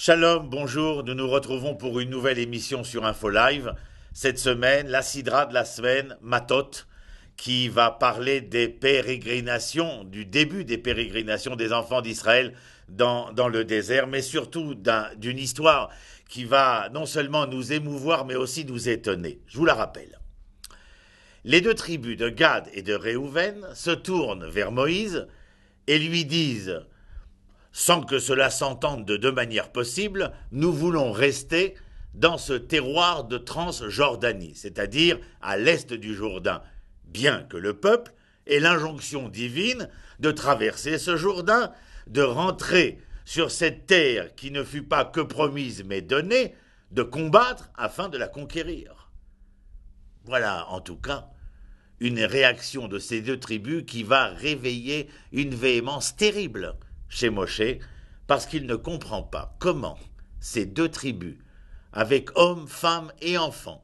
Shalom, bonjour, nous nous retrouvons pour une nouvelle émission sur Info Live. Cette semaine, la sidra de la semaine, Matot, qui va parler des pérégrinations, du début des pérégrinations des enfants d'Israël dans le désert, mais surtout d'une histoire qui va non seulement nous émouvoir, mais aussi nous étonner. Je vous la rappelle. Les deux tribus de Gad et de Réhouven se tournent vers Moïse et lui disent: sans que cela s'entende de deux manières possibles, nous voulons rester dans ce terroir de Transjordanie, c'est-à-dire à l'est du Jourdain, bien que le peuple ait l'injonction divine de traverser ce Jourdain, de rentrer sur cette terre qui ne fut pas que promise mais donnée, de combattre afin de la conquérir. Voilà, en tout cas, une réaction de ces deux tribus qui va réveiller une véhémence terrible chez Moshe, parce qu'il ne comprend pas comment ces deux tribus, avec hommes, femmes et enfants,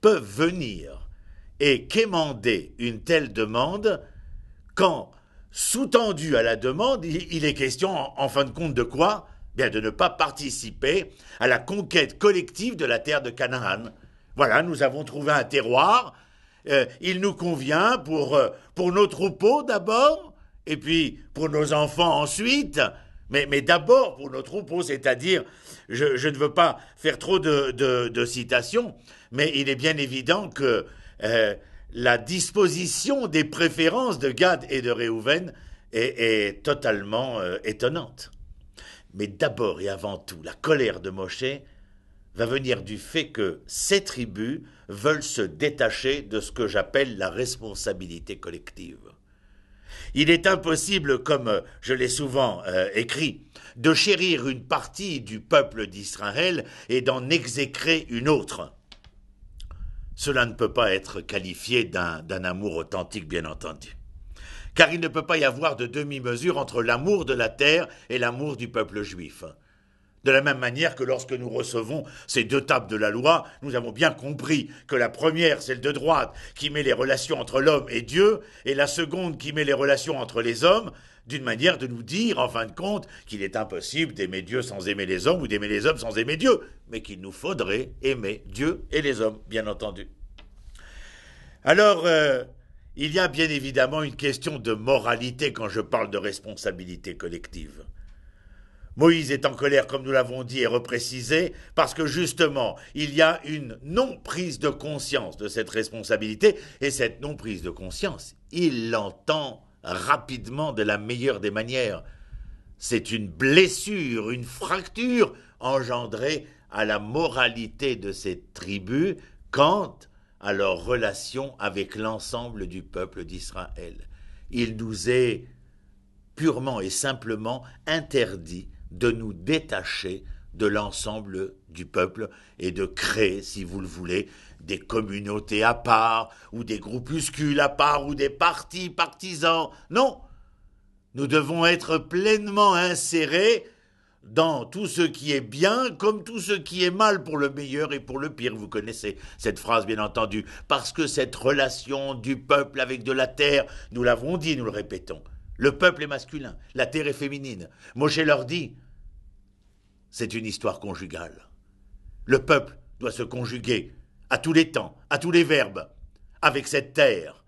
peuvent venir et quémander une telle demande quand, sous-tendu à la demande, il est question, en fin de compte, de quoi? Bien, de ne pas participer à la conquête collective de la terre de Canaan. Voilà, nous avons trouvé un terroir, il nous convient pour nos troupeaux d'abord, et puis pour nos enfants ensuite, mais d'abord pour nos troupeaux, c'est-à-dire, je ne veux pas faire trop de citations, mais il est bien évident que la disposition des préférences de Gad et de Réhouven est totalement étonnante. Mais d'abord et avant tout, la colère de Moshe va venir du fait que ces tribus veulent se détacher de ce que j'appelle la responsabilité collective. Il est impossible, comme je l'ai souvent écrit, de chérir une partie du peuple d'Israël et d'en exécrer une autre. Cela ne peut pas être qualifié d'un amour authentique, bien entendu. Car il ne peut pas y avoir de demi-mesure entre l'amour de la terre et l'amour du peuple juif. De la même manière que lorsque nous recevons ces deux tables de la loi, nous avons bien compris que la première, celle de droite, qui met les relations entre l'homme et Dieu, et la seconde qui met les relations entre les hommes, d'une manière de nous dire, en fin de compte, qu'il est impossible d'aimer Dieu sans aimer les hommes, ou d'aimer les hommes sans aimer Dieu, mais qu'il nous faudrait aimer Dieu et les hommes, bien entendu. Alors, il y a bien évidemment une question de moralité quand je parle de responsabilité collective. Moïse est en colère, comme nous l'avons dit et reprécisé, parce que justement, il y a une non-prise de conscience de cette responsabilité, et cette non-prise de conscience, il l'entend rapidement de la meilleure des manières. C'est une blessure, une fracture engendrée à la moralité de ces tribus quant à leur relation avec l'ensemble du peuple d'Israël. Il nous est purement et simplement interdit de nous détacher de l'ensemble du peuple et de créer, si vous le voulez, des communautés à part, ou des groupuscules à part, ou des partis partisans. Non, nous devons être pleinement insérés dans tout ce qui est bien comme tout ce qui est mal, pour le meilleur et pour le pire. Vous connaissez cette phrase, bien entendu, parce que cette relation du peuple avec de la terre, nous l'avons dit, nous le répétons, le peuple est masculin, la terre est féminine. Moshe leur dit, c'est une histoire conjugale. Le peuple doit se conjuguer à tous les temps, à tous les verbes, avec cette terre.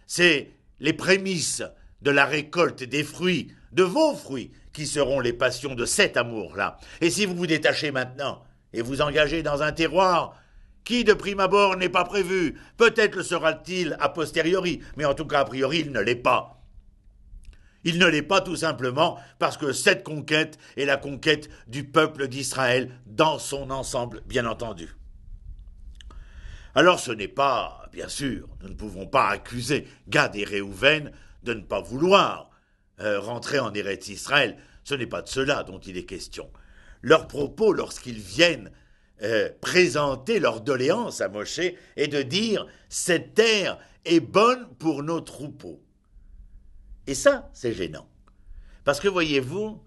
C'est les prémices de la récolte des fruits, de vos fruits, qui seront les passions de cet amour-là. Et si vous vous détachez maintenant et vous engagez dans un terroir qui, de prime abord, n'est pas prévu, peut-être le sera-t-il a posteriori, mais en tout cas, a priori, il ne l'est pas. Il ne l'est pas tout simplement parce que cette conquête est la conquête du peuple d'Israël dans son ensemble, bien entendu. Alors ce n'est pas, bien sûr, nous ne pouvons pas accuser Gad et Réhouven de ne pas vouloir rentrer en Eretz Israël. Ce n'est pas de cela dont il est question. Leur propos, lorsqu'ils viennent présenter leur doléance à Moshe, est de dire « cette terre est bonne pour nos troupeaux ». Et ça, c'est gênant. Parce que, voyez-vous,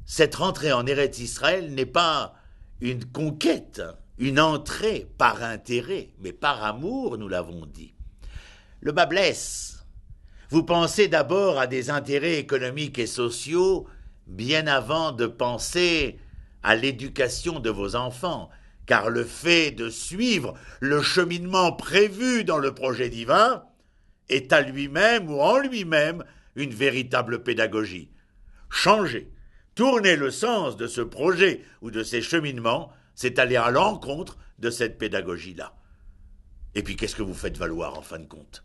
cette rentrée en Eretz Israël n'est pas une conquête, une entrée par intérêt, mais par amour, nous l'avons dit. Le bas blesse. Vous pensez d'abord à des intérêts économiques et sociaux bien avant de penser à l'éducation de vos enfants, car le fait de suivre le cheminement prévu dans le projet divin est à lui-même ou en lui-même une véritable pédagogie. Changer, tourner le sens de ce projet ou de ces cheminements, c'est aller à l'encontre de cette pédagogie-là. Et puis qu'est-ce que vous faites valoir en fin de compte?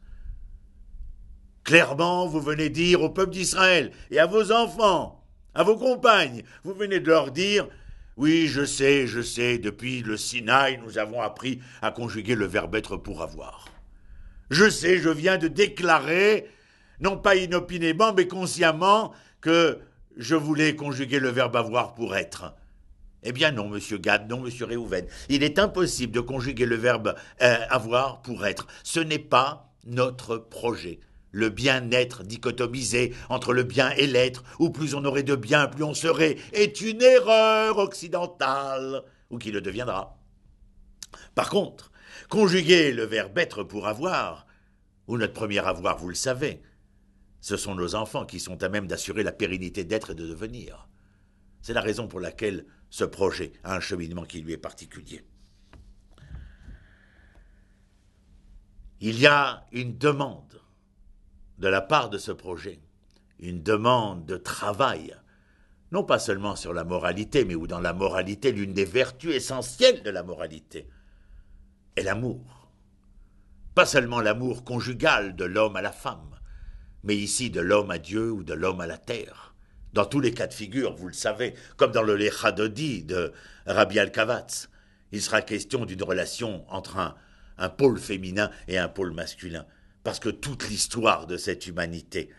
Clairement, vous venez dire au peuple d'Israël et à vos enfants, à vos compagnes, vous venez de leur dire « Oui, je sais, depuis le Sinaï, nous avons appris à conjuguer le verbe être pour avoir. Je sais, je viens de déclarer, non pas inopinément, mais consciemment, que je voulais conjuguer le verbe avoir pour être. » Eh bien non, monsieur Gad, non, monsieur Réhouven. Il est impossible de conjuguer le verbe avoir pour être. Ce n'est pas notre projet. Le bien-être dichotomisé entre le bien et l'être, où plus on aurait de bien, plus on serait, est une erreur occidentale, ou qui le deviendra. Par contre, conjuguer le verbe être pour avoir, ou notre premier avoir, vous le savez, ce sont nos enfants qui sont à même d'assurer la pérennité d'être et de devenir. C'est la raison pour laquelle ce projet a un cheminement qui lui est particulier. Il y a une demande de la part de ce projet, une demande de travail, non pas seulement sur la moralité, mais où dans la moralité, l'une des vertus essentielles de la moralité est l'amour. Pas seulement l'amour conjugal de l'homme à la femme, mais ici de l'homme à Dieu ou de l'homme à la terre. Dans tous les cas de figure, vous le savez, comme dans le Lecha Dodi de Rabbi Al-Kavatz, il sera question d'une relation entre un pôle féminin et un pôle masculin. Parce que toute l'histoire de cette humanité,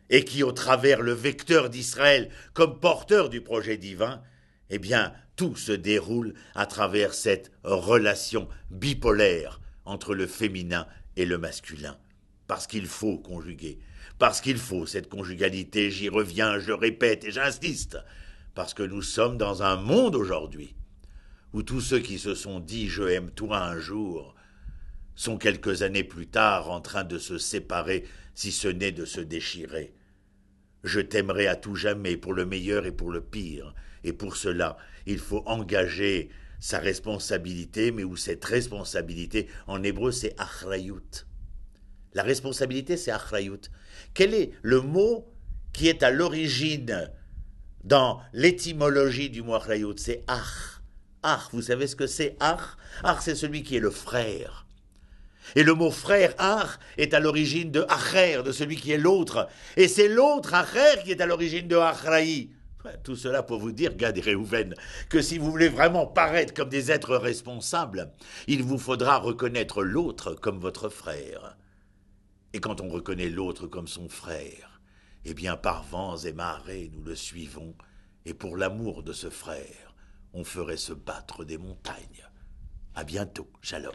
et qui au travers le vecteur d'Israël comme porteur du projet divin, eh bien tout se déroule à travers cette relation bipolaire entre le féminin et le masculin. Parce qu'il faut conjuguer, parce qu'il faut cette conjugalité, j'y reviens, je répète et j'insiste, parce que nous sommes dans un monde aujourd'hui où tous ceux qui se sont dit « je aime toi » un jour sont quelques années plus tard en train de se séparer, si ce n'est de se déchirer. Je t'aimerai à tout jamais, pour le meilleur et pour le pire, et pour cela, il faut engager sa responsabilité, mais où cette responsabilité, en hébreu, c'est achrayut. La responsabilité, c'est achrayut. Quel est le mot qui est à l'origine dans l'étymologie du mot achrayut? C'est ach. Ach, vous savez ce que c'est ach? Ach, c'est celui qui est le frère. Et le mot frère, ach, est à l'origine de acher, de celui qui est l'autre. Et c'est l'autre, acher, qui est à l'origine de achraï. Tout cela pour vous dire, Gad et Réhouven, que si vous voulez vraiment paraître comme des êtres responsables, il vous faudra reconnaître l'autre comme votre frère. Et quand on reconnaît l'autre comme son frère, eh bien par vents et marées, nous le suivons. Et pour l'amour de ce frère, on ferait se battre des montagnes. À bientôt, shalom.